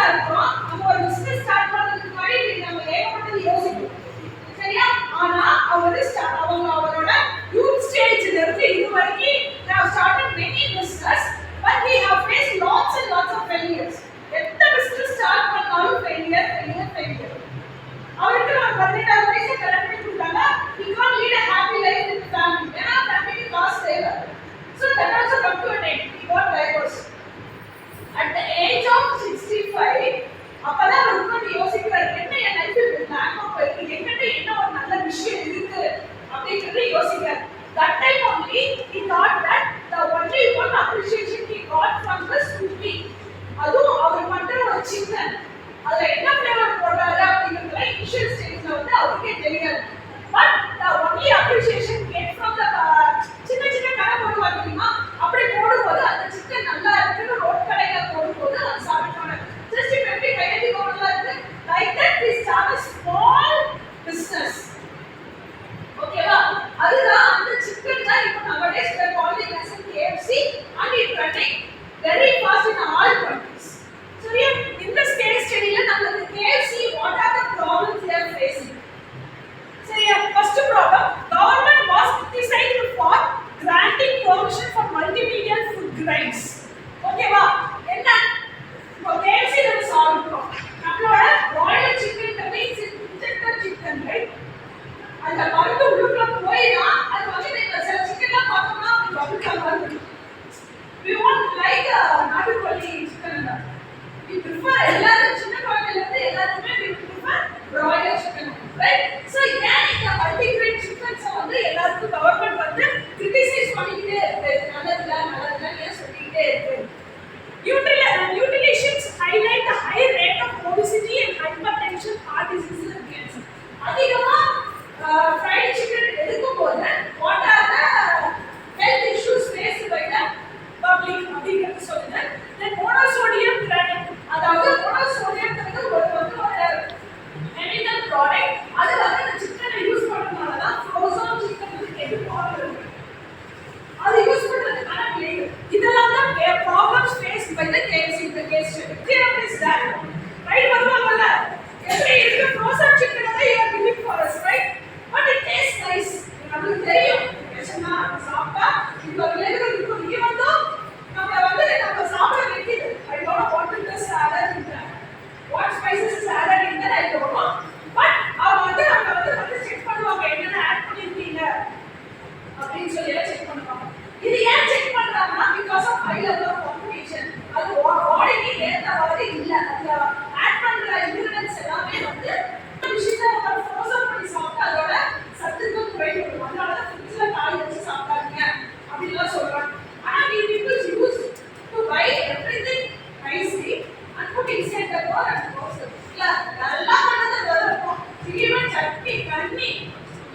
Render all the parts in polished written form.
பிசினஸா இருக்கும். நம்ம ஒரு பிசினஸ் ஸ்டார்ட் பண்றதுக்கு முன்னாடி நம்ம ஏகப்பட்டது யோசிக்கணும். சரியா? ஆனா அவங்க அவரோட யூத் ஸ்டேஜ்ல இருந்து இது வரைக்கும் they have started many business but we have faced lots and lots of failures. எந்த பிசினஸ் ஸ்டார்ட் பண்ணாலும் failure. அவருக்கு ஒரு 18 வயசுல கல்யாணம் பண்ணி கொடுத்தாங்க. he can't lead a happy life with family. ஏன்னா ஃபேமிலிக்கு காசு தேவை. so that also come to an end. he got divorced at the age of 65. அப்பதான் அவர் உட்கார்ந்து யோசிக்கிறார், என்ன என் லைஃப்ல பிளான் இருக்கு, என்கிட்ட என்ன ஒரு நல்ல விஷயம் இருக்கு அப்படிங்கறத யோசிக்கிறார். that time only he thought that the only one appreciation he got from the Scooty, அதுவும் அவர் பண்ற ஒரு சிக்கன், அதுல என்ன ஃப்ளேவர் போடுறாரு அப்படிங்கறதுல இனிஷியல் ஸ்டேஜ்ல வந்து அவருக்கே தெரியாது. but the only appreciation came from the சின்ன சின்ன கடை போடுவாங்க தெரியுமா, அப்படி போடும்போது அந்த சிக்கன் நல்லா இருக்குன்னு ரோட் கடையில போடும்போது அது சாப்பிட்டாங்க. just எப்படி கையெழுதி போடுறதா இருக்கு, like that we start a small business. ஓகேவா? அதுதான் அந்த சிக்கன் தான் இப்போ nowadays we are calling as KFC and it running very fast in all countries. சரியா? இந்த ஸ்டேஜ் ஸ்டடியில நமக்கு KFC what are the problems they are facing? சரியா? first problem, government was criticized for granting permission for multimedia food grains. ஓகேவா? என்ன இப்போ KFC நம்ம சாப்பிடுறோம், நம்மளோட Royal chicken means injected chicken, right? அந்த மருந்து உள்ளுக்குள்ள போயினா அது வந்து நீங்க சில சிக்கன்லாம் பார்த்தோம்னா பபிள் வருது. we want like நாட்டுக்கோழி சிக்கன் தான் we prefer. எல்லாரும் சின்ன குழந்தையில இருந்து எல்லாருமே we prefer broiler chicken, right? so ஏன் இந்த மல்டிகிரெயின் சிக்கன்ஸ் வந்து எல்லாருக்கும் கவர்மெண்ட் வந்து கிரிட்டிசைஸ் பண்ணிக்கிட்டே இருக்கு, நல்லதில்ல ஏன் சொல்லிக்கிட்டே இருக்கு? Nutrition's highlight the high rate of obesity and hypertension, heart diseases and cancer. அதிகமா fried chicken எடுக்கும்போது what are the health issues faced by the public அப்படிங்கிறது சொல்லுங்க. then monosodium granule, அதாவது monosodiumங்கிறது ஒரு chemical product, அது வந்து அந்த சிக்கனை யூஸ் பண்றதுனால தான் frozen chicken கெட்டு போகுது. அது யூஸ் பண்றதுனால விளைவு. இதெல்லாம் தான் problems faced by the KFC in the case study. Clear is that? Right? வருவாங்கல்ல, எப்படி இருக்கு frozen chicken அதை you are giving for us, right? but it tastes nice. நமக்கு தெரியும் ஏன்னா சாப்பிட்டா இந்த விளைவுகள் இருக்கும். even though நம்ம சாப்பிட வைக்குது, I don't know what is this added in that, what spices is added in that, I don't know. but அவங்க வந்து செக் பண்ணுவாங்க என்னென்ன ஆட் பண்ணிருக்கீங்க அப்படின்னு சொல்லி செக் பண்ணுவாங்க. இது ஏன் செக் பண்றாங்கன்னா because of high level of competition. அது பாடிக்கு ஏத்த மாதிரி இல்ல, அந்த ஆட் பண்ற இன்கிரிடியன்ட்ஸ் எல்லாமே வந்து விஷயத்தை நம்ம ஃப்ரோசன் பண்ணி சாப்பிட்டா அதோட சத்துக்கள் குறையும். அதனால தான் ஃப்ரிட்ஜ்ல காய வச்சு சாப்பிடாதீங்க அப்படின்லாம் சொல்றாங்க. ஆனா we people use to buy everything nicely and put inside the car and frozen. இல்ல நல்லா பண்ணது வரும், ஈவன் சட்னி கண்ணி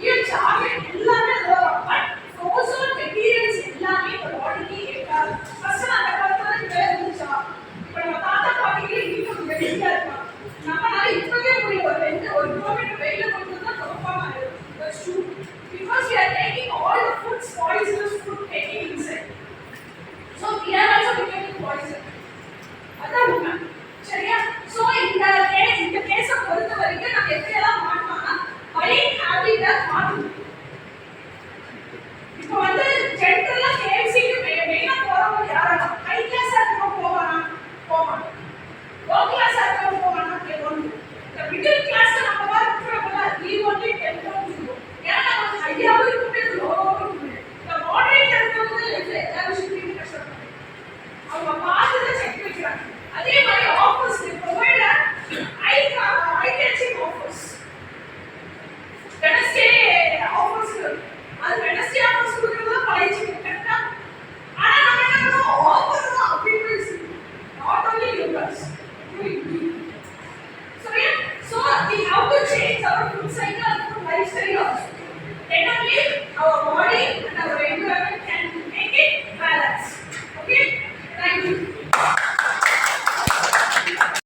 ஈவன் சாக்லேட் எல்லாமே வரும். பட் frozen materials எல்லாமே பாடிக்கு ஏற்காது. ஃபர்ஸ்ட் அந்த காலத்துல வேற இருந்துச்சா, இப்போ நம்ம தாத்தா பாட்டிக்கு இன்னும் வெளியா இருப்பாங்க. நம்மளால இப்பவே ஒரு கிலோமீட்டர் வெளியில கொண்டு தான் கன்ஃபார்ம் ஆயிடும். That's true. Because we are taking all the food, poisonous food taking inside. So we are also becoming poison. அதான் உண்மை. சரியா? So இந்த கேஸ பொறுத்த வரைக்கும் நம்ம எப்படியெல்லாம் மாட்டோம்னா buying habit மாட்டணும். இப்போ வந்து ஜென்ரலா KFCக்கு மெயினா போறவங்க யாரா? ஹை கிளாஸா இருக்கவங்க போவாங்க. லோ கிளாஸா இருக்கவங்க போவாங்க. இந்த மிடில் கிளாஸ் நம்ம மாதிரி இருக்கிறவங்க we only tend to do. ஏன்னா நம்ம ஹையாவும் இருக்கும், லோவாவும் இருக்கும். இந்த மாடரேட் இருக்கவங்க எல்லா விஷயத்தையும் கஷ்டப்படுறாங்க. அவங்க பார்த்து செக் வைக்கிறாங்க. அதே மாதிரி ஆஃபர்ஸ் ப்ரொவைட் ஐ கேச்சிங் ஆஃபர்ஸ். வெனஸ்டே ஆஃபர்ஸ், அது வெனஸ்டே ஆஃபர்ஸ் கொடுக்கறதா பழைய கரெக்ட்டா? ஆனா நம்ம என்ன பண்ணுவோம், ஆஃபர் தான் அப்படின்னு not only use. So we have to change our food cycle and food lifestyle also. Not only our body and our environment